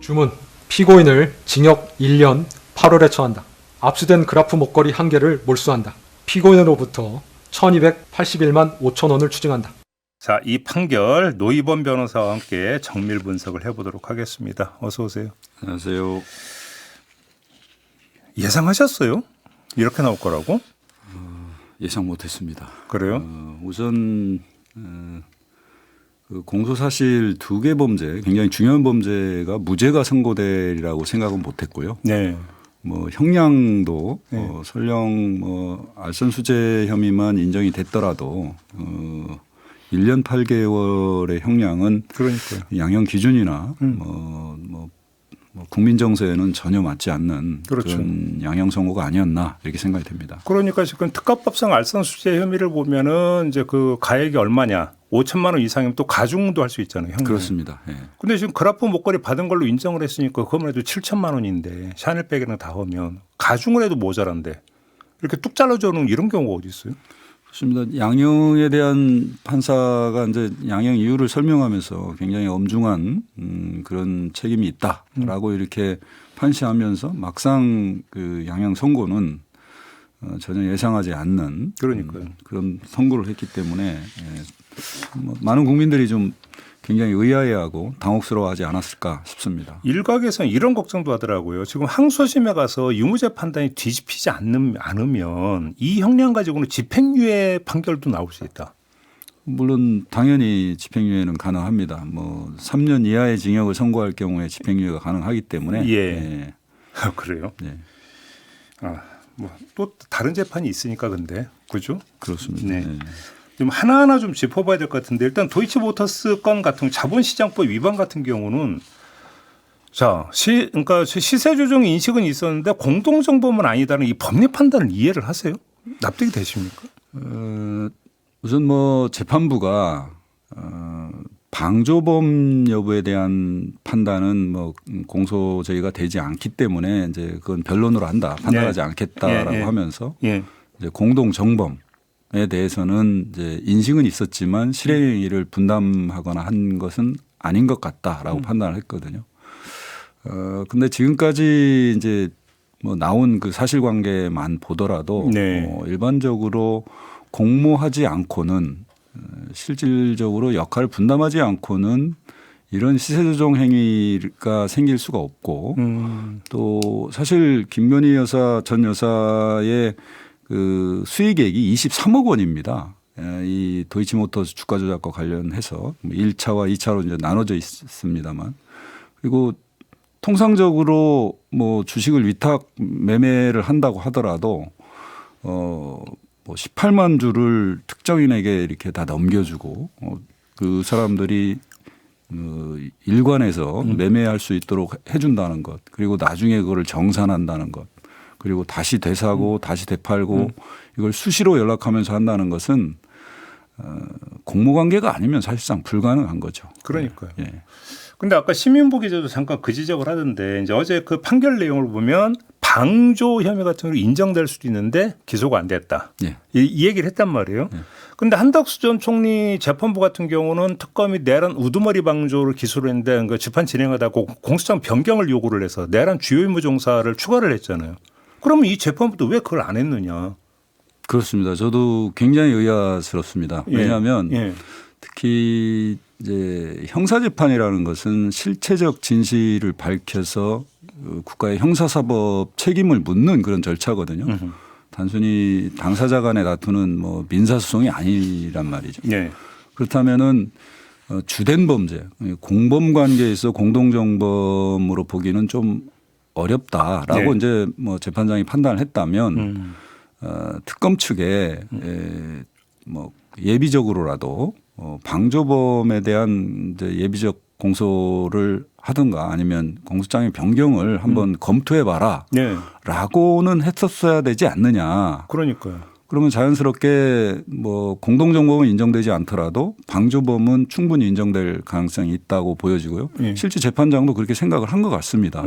주문. 피고인을 징역 1년 8월에 처한다. 압수된 그라프 목걸이 1개를 몰수한다. 피고인으로부터 1281만 5천 원을 추징한다. 자, 이 판결 노희범 변호사와 함께 정밀 분석을 해보도록 하겠습니다. 어서 오세요. 안녕하세요. 예상하셨어요? 이렇게 나올 거라고? 예상 못했습니다. 그래요? 우선 그 공소사실 2개 범죄, 굉장히 중요한 범죄가 무죄가 선고되리라고 생각은 못했고요. 네. 뭐 형량도 네. 설령 뭐 알선수재 혐의만 인정이 됐더라도 1년 8개월의 형량은 그러니까요. 양형 기준이나 뭐 국민 정서에는 전혀 맞지 않는 그렇죠. 그런 양형 선고가 아니었나 이렇게 생각이 됩니다. 그러니까 지금 특가법상 알선수재 혐의를 보면은 이제 그 가액이 얼마냐? 5천만 원 이상이면 또 가중도 할 수 있잖아요. 형님. 그렇습니다. 예. 근데 지금 그라프 목걸이 받은 걸로 인정을 했으니까 그거만 해도 7천만 원인데 샤넬백이랑 다 하면 가중을 해도 모자란데 이렇게 뚝 잘라주는 이런 경우가 어디 있어요? 그렇습니다. 양형에 대한 판사가 이제 양형 이유를 설명하면서 굉장히 엄중한 그런 책임이 있다라고 이렇게 판시하면서 막상 그 양형 선고는 전혀 예상하지 않는 그러니까요. 그런 선고를 했기 때문에 뭐 많은 국민들이 좀 굉장히 의아해하고 당혹스러워하지 않았을까 싶습니다. 일각에서는 이런 걱정도 하더라고요. 지금 항소심에 가서 유무죄 판단이 뒤집히지 않으면 이 형량 가지고는 집행유예 판결도 나올 수 있다. 물론 당연히 집행유예는 가능합니다. 뭐 3년 이하의 징역을 선고할 경우에 집행유예가 가능하기 때문에. 예. 그래요? 네. 뭐 또 다른 재판이 있으니까 근데 그죠? 그렇습니다. 네. 네. 좀 하나하나 좀 짚어봐야 될 것 같은데 일단 도이치모터스 건 같은 경우 자본시장법 위반 같은 경우는 그러니까 시세 조정 인식은 있었는데 공동정범은 아니다는 이 법리 판단을 이해를 하세요? 납득이 되십니까? 우선 뭐 재판부가 방조범 여부에 대한 판단은 뭐 공소 제기가 되지 않기 때문에 이제 그건 변론으로 한다, 판단하지 않겠다라고 하면서 예. 이제 공동 정범에 대해서는 이제 인식은 있었지만 실행을 분담하거나 한 것은 아닌 것 같다라고 판단을 했거든요. 근데 지금까지 이제 뭐 나온 그 사실관계만 보더라도 네. 일반적으로 공모하지 않고는 실질적으로 역할을 분담하지 않고는 이런 시세조정 행위가 생길 수가 없고 또 사실 김건희 여사 전 여사의 그 수익액이 23억 원입니다. 이 도이치모터스 주가 조작과 관련해서 1차와 2차로 이제 나눠져 있습니다만 그리고 통상적으로 뭐 주식을 위탁 매매를 한다고 하더라도 뭐 18만 주를 특정인에게 이렇게 다 넘겨주고 그 사람들이 일관해서 매매할 수 있도록 해준다는 것 그리고 나중에 그거를 정산한다는 것 그리고 다시 되사고 다시 되팔고 이걸 수시로 연락하면서 한다는 것은 공모관계가 아니면 사실상 불가능한 거죠. 그러니까요. 예. 근데 아까 시민보 기자도 잠깐 그 지적을 하던데 이제 어제 그 판결 내용을 보면 방조 혐의 같은 경우 인정될 수도 있는데 기소가 안 됐다. 예. 이 얘기를 했단 말이에요. 그런데 한덕수 전 총리 재판부 같은 경우는 특검이 내란 우두머리 방조를 기소를 했는데 그 재판 진행하다 공소장 변경을 요구를 해서 내란 주요 임무 종사를 추가를 했잖아요. 그러면 이 재판부도 왜 그걸 안 했느냐. 그렇습니다. 저도 굉장히 의아스럽습니다. 왜냐하면 특히 이제 형사재판이라는 것은 실체적 진실을 밝혀서 국가의 형사사법 책임을 묻는 그런 절차거든요. 단순히 당사자 간의 다투는 뭐 민사소송이 아니란 말이죠. 네. 그렇다면은 주된 범죄, 공범 관계에서 공동정범으로 보기는 좀 어렵다라고 이제 뭐 재판장이 판단을 했다면 특검 측에 뭐 예비적으로라도 방조범에 대한 이제 예비적 공소를 하든가 아니면 공소장의 변경을 한번 검토해 봐라 라고는 했었어야 되지 않느냐. 그러니까요. 그러면 자연스럽게 뭐 공동정범은 인정되지 않더라도 방조범은 충분히 인정될 가능성이 있다고 보여지고요. 실제 재판장도 그렇게 생각을 한 것 같습니다.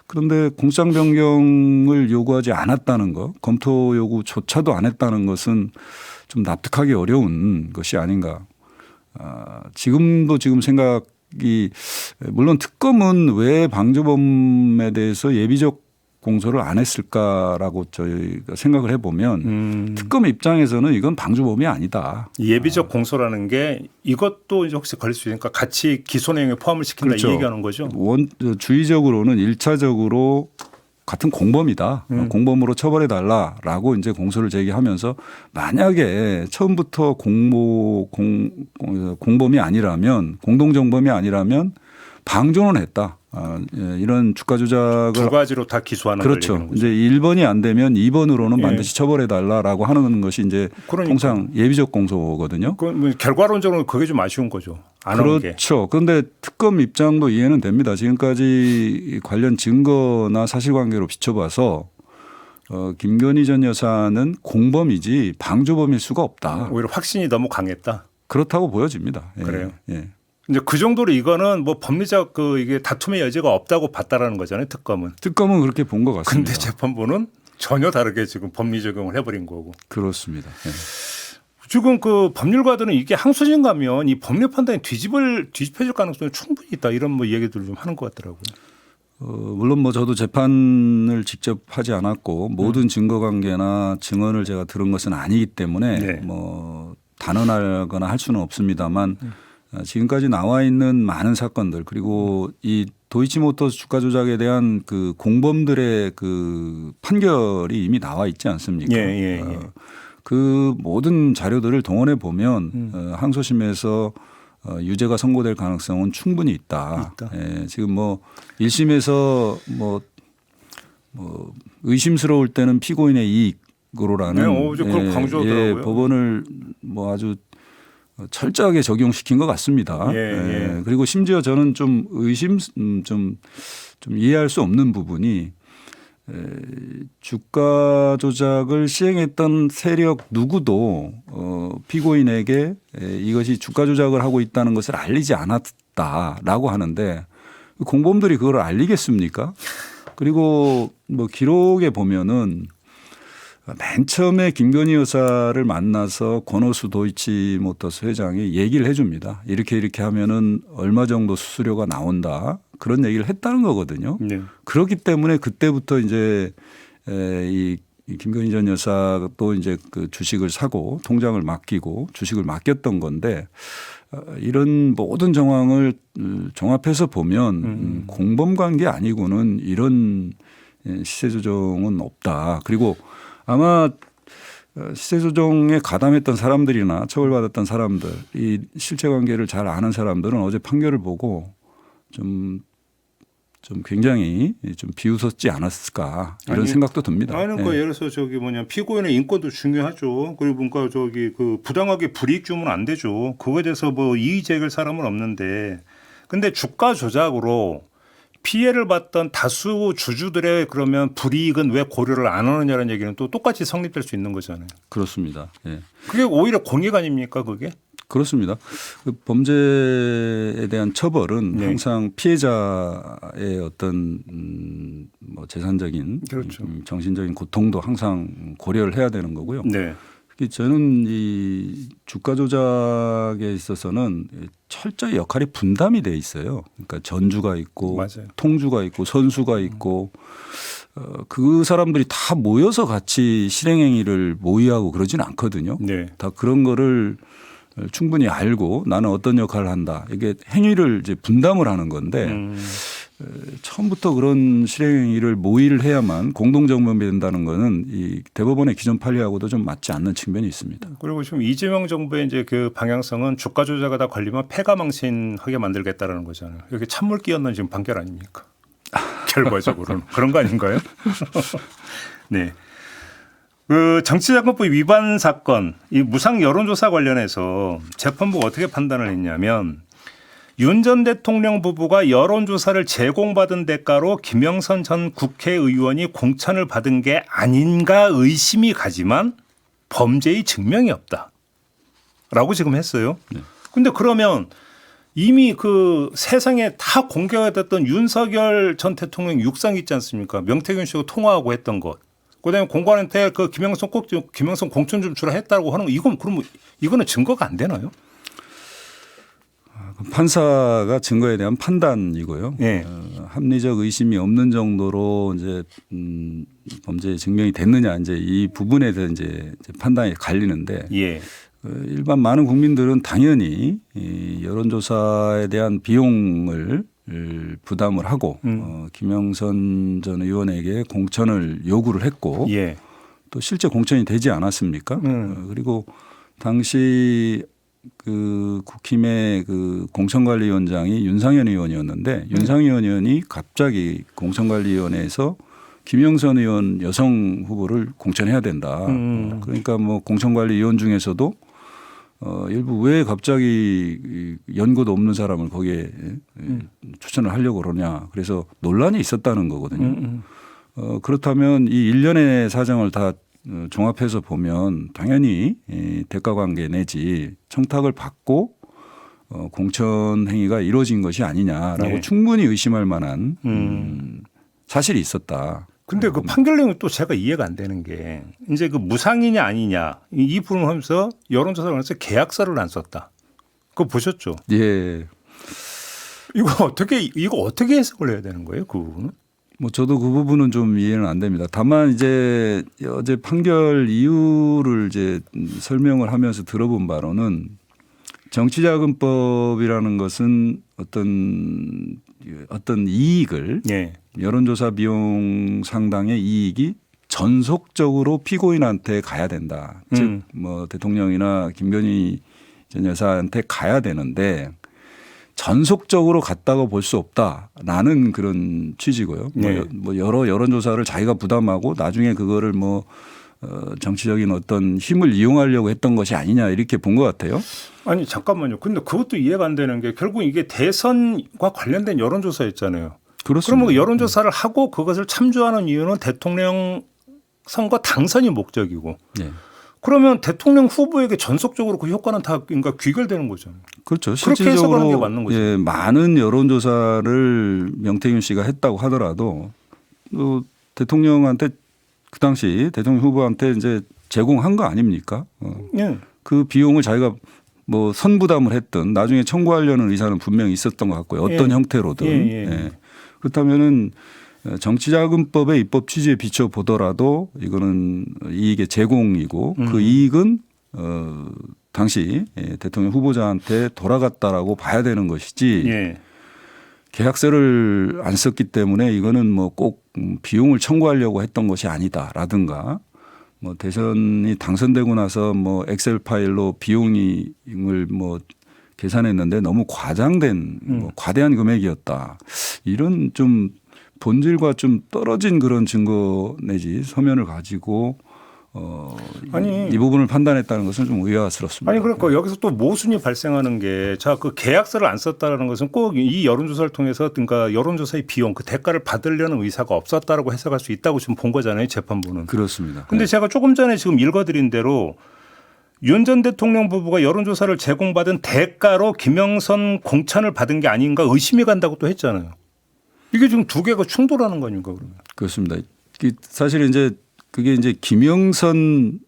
그런데 공소장 변경을 요구하지 않았다는 것, 검토 요구조차도 안 했다는 것은 좀 납득하기 어려운 것이 아닌가. 지금 생각 물론 특검은 왜 방조범에 대해서 예비적 공소를 안 했을까라고 저희가 생각을 해보면 특검 입장에서는 이건 방조범이 아니다. 예비적 공소라는 게 이것도 이제 혹시 걸릴 수 있으니까 같이 기소 내용에 포함을 시킨다 그렇죠. 이 얘기하는 거죠. 주의적으로는 1차적으로 같은 공범이다. 공범으로 처벌해 달라라고 이제 공소를 제기하면서 만약에 처음부터 공범이 아니라면 공동정범이 아니라면 방조는 했다. 이런 주가 조작을 두 가지로 다 기소하는 그렇죠. 걸 얘기하는 이제 1번이 안 되면 2번으로는 예. 반드시 처벌해 달라라고 하는 것이 이제 그러니까. 통상 예비적 공소거든요. 뭐 결과론적으로 그게 좀 아쉬운 거죠. 안 한 게. 그렇죠. 그런데 특검 입장도 이해는 됩니다. 지금까지 관련 증거나 사실관계로 비춰봐서 김건희 전 여사는 공범이지 방조범일 수가 없다. 오히려 확신이 너무 강했다. 그렇다고 보여집니다. 예. 그래요? 예. 이제 그 정도로 이거는 뭐 법리적 이게 다툼의 여지가 없다고 봤다라는 거잖아요. 특검은. 특검은 그렇게 본 것 같습니다. 근데 재판부는 전혀 다르게 지금 법리 적용을 해버린 거고. 그렇습니다. 예. 지금 그 법률가들은 이게 항소심 가면 이 법률 판단이 뒤집혀질 가능성이 충분히 있다 이런 뭐 얘기들을 좀 하는 것 같더라고요. 물론 뭐 저도 재판을 직접 하지 않았고 모든 증거관계나 증언을 제가 들은 것은 아니기 때문에 네. 뭐 단언하거나 할 수는 없습니다만 지금까지 나와 있는 많은 사건들 그리고 이 도이치모터스 주가 조작에 대한 그 공범들의 그 판결이 이미 나와 있지 않습니까? 예. 그 모든 자료들을 동원해 보면 항소심에서 유죄가 선고될 가능성은 충분히 있다. 예, 지금 뭐 1심에서 뭐 의심스러울 때는 피고인의 이익으로라는 네, 그걸 강조하더라고요. 법원을 뭐 아주 철저하게 적용시킨 것 같습니다. 예. 그리고 심지어 저는 좀 좀 이해할 수 없는 부분이 주가 조작을 시행했던 세력 누구도 피고인에게 이것이 주가 조작을 하고 있다는 것을 알리지 않았다라고 하는데 공범들이 그걸 알리겠습니까? 그리고 뭐 기록에 보면은 맨 처음에 김건희 여사를 만나서 권오수 도이치모터스 회장이 얘기를 해 줍니다. 이렇게 하면은 얼마 정도 수수료가 나온다. 그런 얘기를 했다는 거거든요. 네. 그렇기 때문에 그때부터 이제 이 김건희 전 여사도 이제 그 주식을 사고 통장을 맡기고 주식을 맡겼던 건데 이런 모든 정황을 종합해서 보면 공범 관계 아니고는 이런 시세 조정은 없다. 그리고 아마 시세 조정에 가담했던 사람들이나 처벌받았던 사람들, 이 실체 관계를 잘 아는 사람들은 어제 판결을 보고 좀 굉장히 좀 비웃었지 않았을까 이런 생각도 듭니다. 아니 그러니까 예를 들어서 피고인의 인권도 중요하죠. 그리고 뭔가 그 부당하게 불이익 주면 안 되죠. 그거에 대해서 뭐 이의 제기할 사람은 없는데, 근데 주가 조작으로 피해를 봤던 다수 주주들의 그러면 불이익은 왜 고려를 안 하느냐는 얘기는 또 똑같이 성립될 수 있는 거잖아요. 그렇습니다. 예. 그게 오히려 공익 아닙니까 그게? 그렇습니다. 그 범죄에 대한 처벌은 네. 항상 피해자의 어떤 뭐 재산적인 그렇죠. 정신적인 고통도 항상 고려를 해야 되는 거고요. 네. 특히 저는 이 주가 조작에 있어서는 철저히 역할이 분담이 돼 있어요. 그러니까 전주가 있고 맞아요. 통주가 있고 선수가 있고 그 사람들이 다 모여서 같이 실행행위를 모의하고 그러진 않거든요. 네. 다 그런 거를 충분히 알고 나는 어떤 역할을 한다. 이게 행위를 이제 분담을 하는 건데 처음부터 그런 실행행위를 모의를 해야만 공동정범이 된다는 거는 이 대법원의 기존 판례하고도 좀 맞지 않는 측면이 있습니다. 그리고 지금 이재명 정부의 이제 그 방향성은 주가 조작하다 걸리면 패가망신하게 만들겠다라는 거잖아요. 이렇게 찬물 끼얹는 지금 판결 아닙니까? 결과적으로는 그런 거 아닌가요? 네. 그 정치자금법 위반 사건, 이 무상 여론조사 관련해서 재판부가 어떻게 판단을 했냐면 윤 전 대통령 부부가 여론조사를 제공받은 대가로 김영선 전 국회의원이 공천을 받은 게 아닌가 의심이 가지만 범죄의 증명이 없다라고 지금 했어요. 그런데 그러면 이미 그 세상에 다 공개가 됐던 윤석열 전 대통령 육상 있지 않습니까? 명태균 씨하고 통화하고 했던 것. 그다음에 공관한테 그 김영선 공천 좀 주라 했다고 하는 거 이건 그러면 이거는 증거가 안 되나요? 판사가 증거에 대한 판단이고요. 예. 합리적 의심이 없는 정도로 이제 범죄 증명이 됐느냐 이제 이 부분에 대해 이제 판단이 갈리는데 예. 일반 많은 국민들은 당연히 이 여론조사에 대한 비용을 부담을 하고 김영선 전 의원에게 공천을 요구를 했고 예. 또 실제 공천이 되지 않았습니까? 그리고 당시 그 국힘의 그 공천관리위원장이 윤상현 의원이었는데 윤상현 의원이 갑자기 공천관리위원회에서 김영선 의원 여성 후보를 공천해야 된다. 그러니까 뭐 공천관리위원 중에서도 일부 왜 갑자기 연고도 없는 사람을 거기에 추천을 하려고 그러냐. 그래서 논란이 있었다는 거거든요. 그렇다면 이 일련의 사정을 다 종합해서 보면 당연히 대가 관계 내지 청탁을 받고 공천 행위가 이루어진 것이 아니냐라고 네. 충분히 의심할 만한 사실이 있었다. 근데 그 판결 내용이 또 제가 이해가 안 되는 게 이제 그 무상이냐 아니냐 이 부분을 하면서 여론조사를 하면서 계약서를 안 썼다. 그거 보셨죠? 예. 이거 어떻게 해석을 해야 되는 거예요? 그 부분은? 뭐 저도 그 부분은 좀 이해는 안 됩니다. 다만 이제 어제 판결 이유를 이제 설명을 하면서 들어본 바로는 정치자금법이라는 것은 어떤 이익을 예. 여론조사 비용 상당의 이익이 전속적으로 피고인한테 가야 된다. 즉 뭐 대통령이나 김건희 전 여사한테 가야 되는데 전속적으로 갔다고 볼 수 없다라는 그런 취지고요. 네. 뭐 여러 여론조사를 자기가 부담하고 나중에 그거를 뭐 정치적인 어떤 힘을 이용하려고 했던 것이 아니냐 이렇게 본 것 같아요. 아니 잠깐만요. 근데 그것도 이해가 안 되는 게 결국 이게 대선과 관련된 여론조사였잖아요. 그렇습니다. 그러면 여론조사를 하고 그것을 참조하는 이유는 대통령 선거 당선이 목적이고 네. 그러면 대통령 후보에게 전속적으로 그 효과는 다 그러니까 귀결되는 거죠. 그렇죠. 그렇게 해석하는 게 실질적으로 맞는 거죠. 예, 많은 여론조사를 명태균 씨가 했다고 하더라도 또 대통령한테 그 당시 대통령 후보한테 이제 제공한 거 아닙니까? 예. 그 비용을 자기가 뭐 선부담을 했든 나중에 청구하려는 의사는 분명히 있었던 것 같고요. 어떤 예. 형태로든. 예. 그렇다면은 정치자금법의 입법 취지에 비춰 보더라도 이거는 이익의 제공이고 그 이익은 당시 대통령 후보자한테 돌아갔다라고 봐야 되는 것이지 예. 계약서를 안 썼기 때문에 이거는 뭐 꼭 비용을 청구하려고 했던 것이 아니다라든가 뭐 대선이 당선되고 나서 뭐 엑셀 파일로 비용을 뭐 계산했는데 너무 과장된 뭐 과대한 금액이었다. 이런 좀 본질과 좀 떨어진 그런 증거 내지 서면을 가지고 아니. 이 부분을 판단했다는 것은 좀 의아스럽습니다. 아니 그러니까 여기서 또 모순이 발생하는 게 자 그 계약서를 안 썼다라는 것은 꼭 이 여론조사를 통해서 그러니까 여론조사의 비용 그 대가를 받으려는 의사가 없었다라고 해석할 수 있다고 지금 본 거잖아요. 재판부는. 그렇습니다. 근데 제가 조금 전에 지금 읽어드린 대로 윤 전 대통령 부부가 여론조사를 제공받은 대가로 김영선 공천을 받은 게 아닌가 의심이 간다고 또 했잖아요. 이게 지금 두 개가 충돌하는 거 아닙니까 그러면? 그렇습니다. 사실 이제 그게 이제 김영선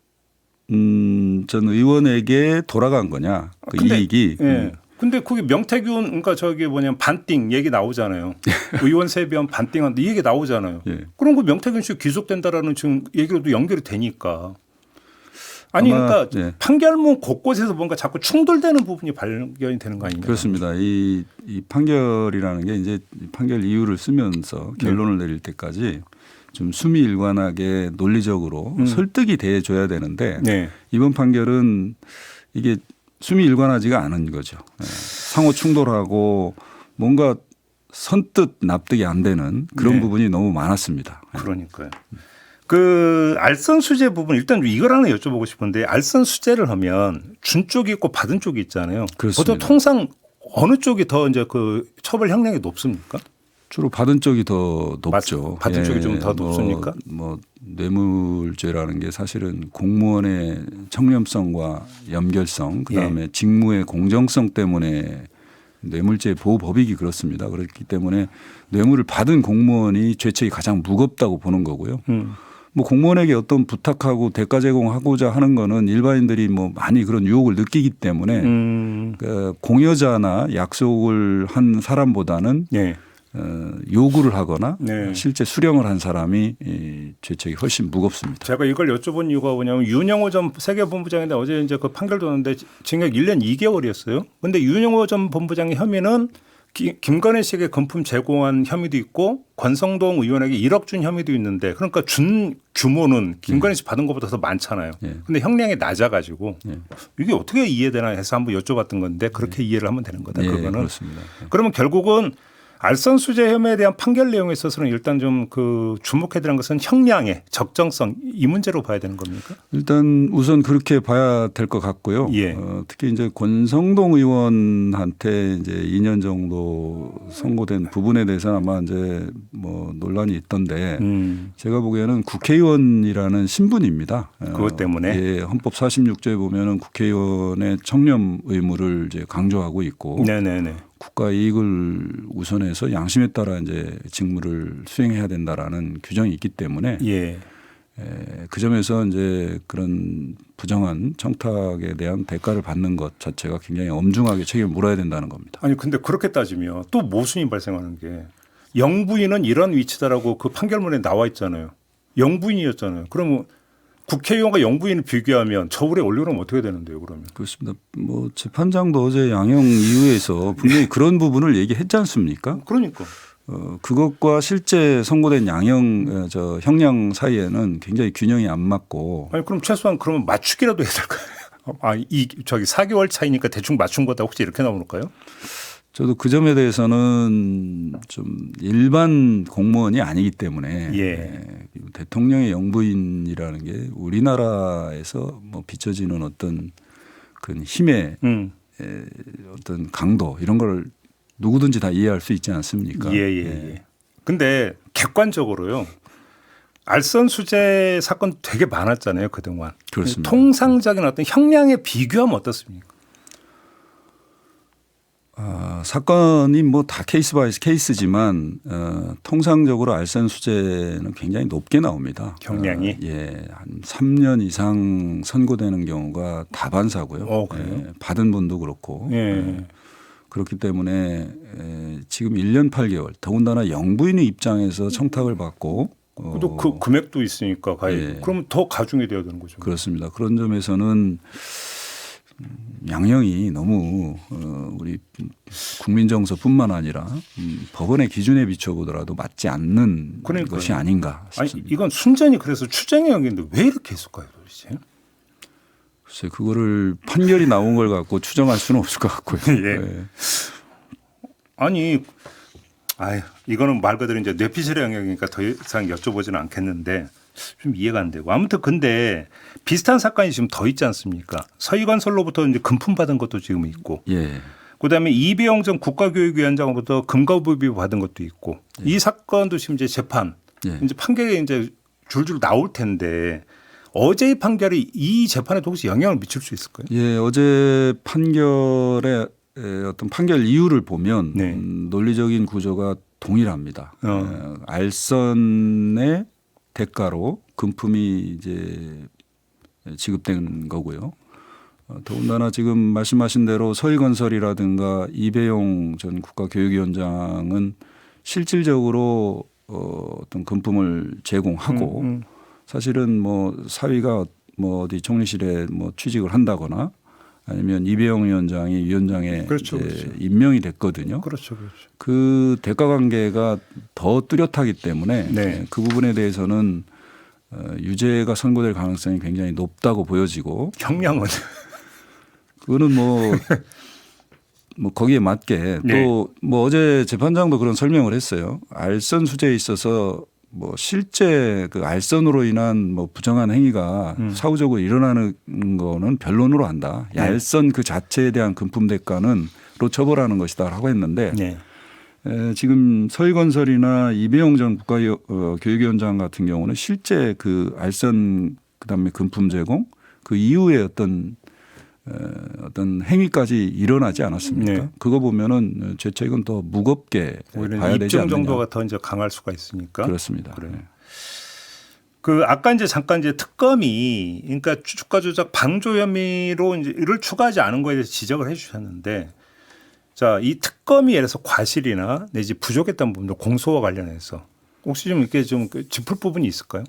전 의원에게 돌아간 거냐 그 근데, 이익이. 예. 근데 그게 명태균 그러니까 저기 뭐냐면 반띵 얘기 나오잖아요. 의원 세비한 반띵한데 이 얘기 나오잖아요. 예. 그럼 그 명태균 씨 귀속된다라는 지금 얘기로도 연결이 되니까. 아니 그러니까 예. 판결문 곳곳에서 뭔가 자꾸 충돌되는 부분이 발견이 되는 거 아닙니까? 그렇습니다. 이 판결이라는 게 이제 판결 이유를 쓰면서 결론을 내릴 때까지 좀 수미일관하게 논리적으로 설득이 돼줘야 되는데 네. 이번 판결은 이게 수미일관하지가 않은 거죠. 상호 충돌하고 뭔가 선뜻 납득이 안 되는 그런 네. 부분이 너무 많았습니다. 그러니까요. 그 알선 수재 부분 일단 이걸 하나 여쭤보고 싶은데 알선 수재를 하면 준 쪽이 있고 받은 쪽이 있잖아요. 그렇습니다. 보통 통상 어느 쪽이 더 이제 그 처벌 형량이 높습니까? 주로 받은 쪽이 더 높죠. 받은 쪽이 좀 더 높습니까? 뭐 뇌물죄라는 게 사실은 공무원의 청렴성과 연결성, 그다음에 직무의 공정성 때문에 뇌물죄 보호법익이 그렇습니다. 그렇기 때문에 뇌물을 받은 공무원이 죄책이 가장 무겁다고 보는 거고요. 뭐 공무원에게 어떤 부탁하고 대가 제공하고자 하는 거는 일반인들이 뭐 많이 그런 유혹을 느끼기 때문에 그 공여자나 약속을 한 사람보다는 예. 요구를 하거나 네. 실제 수령을 한 사람이 이 죄책이 훨씬 무겁습니다. 제가 이걸 여쭤본 이유가 뭐냐면 윤영호 전 세계본부장인데 어제 이제 그 판결 도는데 징역 1년 2개월이었어요. 근데 윤영호 전 본부장의 혐의는 김건희 씨에게 금품 제공한 혐의도 있고 권성동 의원에게 1억 준 혐의도 있는데 그러니까 준 규모는 김건희 씨 받은 것보다 더 많잖아요. 근데 형량이 낮아가지고 이게 어떻게 이해되나 해서 한번 여쭤봤던 건데 그렇게 이해를 하면 되는 거다. 그거는. 그렇습니다. 그러면 결국은 알선수재 혐의에 대한 판결 내용에 있어서는 일단 좀 그 주목해야 되는 것은 형량의 적정성 이 문제로 봐야 되는 겁니까? 일단 우선 그렇게 봐야 될 것 같고요. 예. 특히 이제 권성동 의원한테 이제 2년 정도 선고된 부분에 대해서는 아마 이제 뭐 논란이 있던데 제가 보기에는 국회의원이라는 신분입니다. 그것 때문에 예, 헌법 46조에 보면은 국회의원의 청렴 의무를 이제 강조하고 있고 네네네. 국가 이익을 우선해서 양심에 따라 이제 직무를 수행해야 된다라는 규정이 있기 때문에 예. 그 점에서 이제 그런 부정한 청탁에 대한 대가를 받는 것 자체가 굉장히 엄중하게 책임을 물어야 된다는 겁니다. 아니 근데 그렇게 따지면 또 모순이 발생하는 게 영부인은 이런 위치다라고 그 판결문에 나와 있잖아요. 영부인이었잖아요. 그러면 국회의원과 영부인을 비교하면 저울에 올리면 어떻게 되는데요, 그러면? 그렇습니다. 뭐 재판장도 어제 양형 이유에서 분명히 그런 부분을 얘기했지 않습니까? 그러니까. 그것과 실제 선고된 양형 형량 사이에는 굉장히 균형이 안 맞고. 아니 그럼 최소한 그러면 맞추기라도 해야 될까요? 저기 4개월 차이니까 대충 맞춘 거다 혹시 이렇게 나올까요? 저도 그 점에 대해서는 좀 일반 공무원이 아니기 때문에 대통령의 영부인이라는 게 우리나라에서 뭐 비춰지는 어떤 그 힘의 어떤 강도 이런 걸 누구든지 다 이해할 수 있지 않습니까? 예. 근데 객관적으로요. 알선 수재 사건 되게 많았잖아요, 그동안. 그렇습니다. 통상적인 어떤 형량에 비교하면 어떻습니까? 사건이 뭐 다 케이스 바이 케이스지만 통상적으로 알선 수재는 굉장히 높게 나옵니다. 형량이? 한 3년 이상 선고되는 경우가 다반사고요. 받은 분도 그렇고. 그렇기 때문에 지금 1년 8개월 더군다나 영부인의 입장에서 청탁을 받고 또 그 금액도 있으니까 그러면 더 가중이 되어야 되는 거죠. 그렇습니다. 그런 점에서는 양형이 너무 우리 국민 정서뿐만 아니라 법원의 기준에 비춰보더라도 맞지 않는 것이 아닌가 싶습니다. 아니, 이건 순전히 그래서 추정의 영역인데 왜 이렇게 했을까요, 도대체? 글쎄 그거를 판결이 나온 걸 갖고 추정할 수는 없을 것 같고요. 아니, 이거는 말 그대로 이제 뇌피셜의 영역이니까 더 이상 여쭤보지는 않겠는데 좀 이해가 안 되고 아무튼 근데 비슷한 사건이 지금 더 있지 않습니까? 서희건설로부터 이제 금품 받은 것도 지금 있고, 그다음에 이배영 전 국가교육위원장으로부터 금과부비 받은 것도 있고, 이 사건도 지금 이제 재판, 이제 판결이 이제 줄줄 나올 텐데 어제의 판결이 이 재판에도 혹시 영향을 미칠 수 있을까요? 어제 판결의 어떤 판결 이유를 보면 논리적인 구조가 동일합니다. 알선의 대가로 금품이 이제 지급된 거고요. 더군다나 지금 말씀하신 대로 서희건설이라든가 이배용 전 국가교육위원장은 실질적으로 어떤 금품을 제공하고 사실은 뭐 사위가 뭐 어디 총리실에 뭐 취직을 한다거나 아니면 이배용 위원장이 위원장에 그렇죠. 임명이 됐거든요. 그렇죠. 그 대가 관계가 더 뚜렷하기 때문에 그 부분에 대해서는 유죄가 선고될 가능성이 굉장히 높다고 보여지고 형량은 그거는 뭐 거기에 맞게 또 뭐 어제 재판장도 그런 설명을 했어요. 알선 수재에 있어서 뭐 실제 그 알선으로 인한 뭐 부정한 행위가 사후적으로 일어나는 거는 변론으로 한다. 알선 그 자체에 대한 금품 대가는로 처벌하는 것이다라고 했는데 지금 서희건설이나 이배용 전 국가교육위원장 같은 경우는 실제 그 알선 그다음에 금품 제공 그 이후에 어떤 행위까지 일어나지 않았습니까? 그거 보면은 죄책은 더 무겁게 봐야 되지 않느냐. 입증 정도가 더 이제 강할 수가 있으니까. 그렇습니다. 그래요. 그 아까 이제 잠깐 이제 특검이 그러니까 주가 조작 방조 혐의로 이제를 추가하지 않은 거에 대해서 지적을 해주셨는데, 자, 이 특검이 예를 들어서 과실이나 내지 부족했던 부분들 공소와 관련해서 혹시 좀 이렇게 좀 짚을 부분이 있을까요?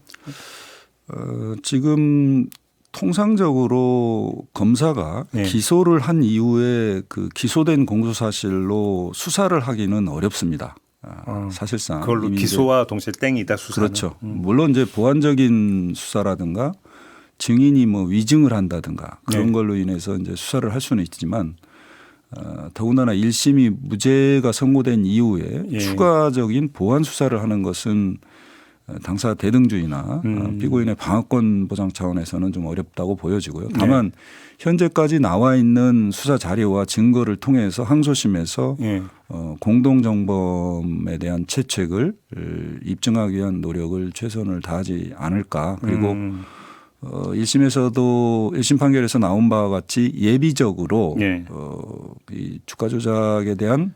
지금 통상적으로 검사가 네. 기소를 한 이후에 그 기소된 공소 사실로 수사를 하기는 어렵습니다. 사실상 그걸로 이미 기소와 동시에 땡이다 수사는. 그렇죠. 물론 이제 보완적인 수사라든가 증인이 뭐 위증을 한다든가 그런 네. 걸로 인해서 이제 수사를 할 수는 있지만 더군다나 1심이 무죄가 선고된 이후에 예. 추가적인 보완 수사를 하는 것은 당사 대등주의나 피고인의 방어권 보장 차원에서는 좀 어렵다고 보여지고요. 다만 현재까지 나와 있는 수사 자료와 증거를 통해서 항소심에서 예. 공동정범에 대한 채책을 입증하기 위한 노력을 최선을 다하지 않을까. 그리고 1심에서도 1심 판결에서 나온 바와 같이 예비적으로 예. 이 주가 조작에 대한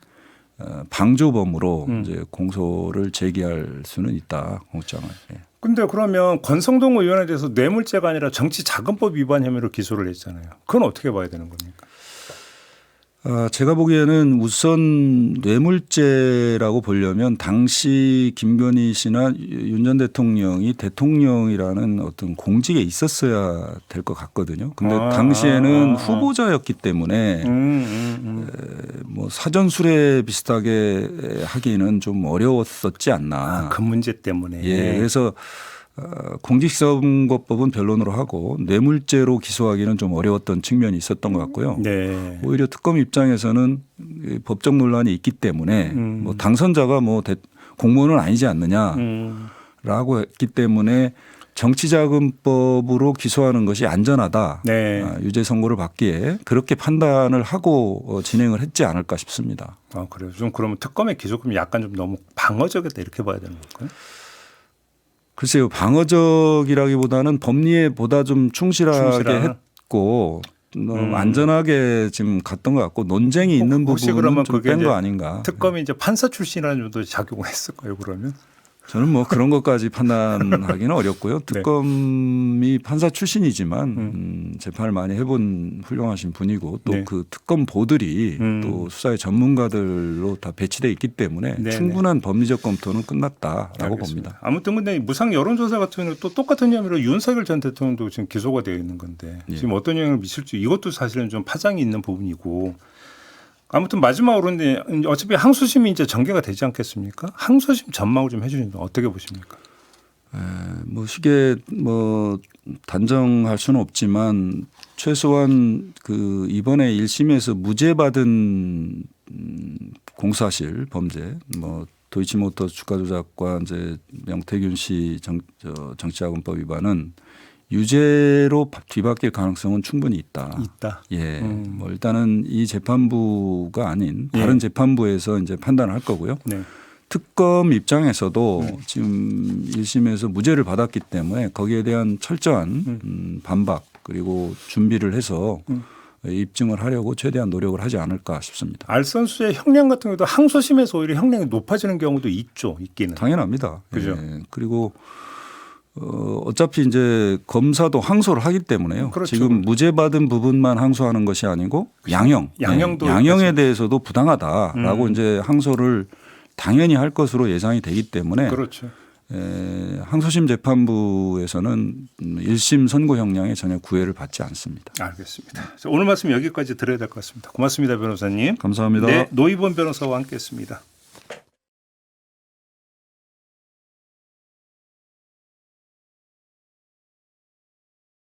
방조범으로 이제 공소를 제기할 수는 있다. 공소장을. 예. 근데 그러면 권성동 의원에 대해서 뇌물죄가 아니라 정치자금법 위반 혐의로 기소를 했잖아요. 그건 어떻게 봐야 되는 겁니까? 제가 보기에는 우선 뇌물죄라고 보려면 당시 김건희 씨나 윤 전 대통령이 대통령이라는 어떤 공직에 있었어야 될 것 같거든요. 근데 당시에는 후보자였기 때문에 뭐 사전 수뢰 비슷하게 하기는 좀 어려웠었지 않나. 그 문제 때문에. 예, 그래서 공직선거법은 변론으로 하고 뇌물죄로 기소하기는 좀 어려웠던 측면이 있었던 것 같고요. 네. 오히려 특검 입장에서는 법적 논란이 있기 때문에 뭐 당선자가 뭐 공무원은 아니지 않느냐라고 했기 때문에 정치자금법으로 기소하는 것이 안전하다. 네. 유죄 선고를 받기에 그렇게 판단을 하고 진행을 했지 않을까 싶습니다. 아, 그래요. 좀 그러면 특검의 기소금이 약간 좀 너무 방어적이다 이렇게 봐야 되는 건가요? 글쎄요, 방어적이라기보다는 법리에 보다 좀 충실하게 했고 너무 안전하게 지금 갔던 것 같고 논쟁이 있는 혹시 부분은 그러면 좀 그게 뺀 이제 거 아닌가. 특검이 이제 판사 출신이라는 점도 작용을 했을까요, 그러면? 저는 뭐 그런 것까지 판단하기는 어렵고요. 특검이 판사 출신이지만 재판을 많이 해본 훌륭하신 분이고 또 그 특검 보들이 또 수사의 전문가들로 다 배치돼 있기 때문에 충분한 법리적 검토는 끝났다라고 봅니다. 아무튼 근데 무상 여론조사 같은 경우는 또 똑같은 혐의로 윤석열 전 대통령도 지금 기소가 되어 있는 건데 지금 어떤 영향을 미칠지 이것도 사실은 좀 파장이 있는 부분이고 아무튼 마지막으로 근데 어차피 항소심이 이제 전개가 되지 않겠습니까? 항소심 전망을 좀 해주시면 어떻게 보십니까? 뭐 쉽게 뭐 단정할 수는 없지만 최소한 그 이번에 1심에서 무죄 받은 공사실 범죄 뭐 도이치모터스 주가 조작과 이제 명태균 씨 정치자금법 위반은 유죄로 뒤바뀔 가능성은 충분히 있다. 예. 뭐 일단은 이 재판부가 아닌 다른 재판부에서 이제 판단을 할 거고요. 네. 특검 입장에서도 지금 1심에서 무죄를 받았기 때문에 거기에 대한 철저한 반박 그리고 준비를 해서 입증을 하려고 최대한 노력을 하지 않을까 싶습니다. 알선수의 형량 같은 경우도 항소심에서 오히려 형량이 높아지는 경우도 있기는. 당연합니다. 그죠. 예. 그리고 어차피 이제 검사도 항소를 하기 때문에요. 그렇죠. 지금 무죄 받은 부분만 항소하는 것이 아니고 양형도 양형에 대해서도 부당하다라고 이제 항소를 당연히 할 것으로 예상이 되기 때문에 그렇죠. 항소심 재판부에서는 1심 선고 형량에 전혀 구애를 받지 않습니다. 알겠습니다. 오늘 말씀 여기까지 드려야 될 것 같습니다. 고맙습니다, 변호사님. 감사합니다. 네, 노희본 변호사와 함께했습니다.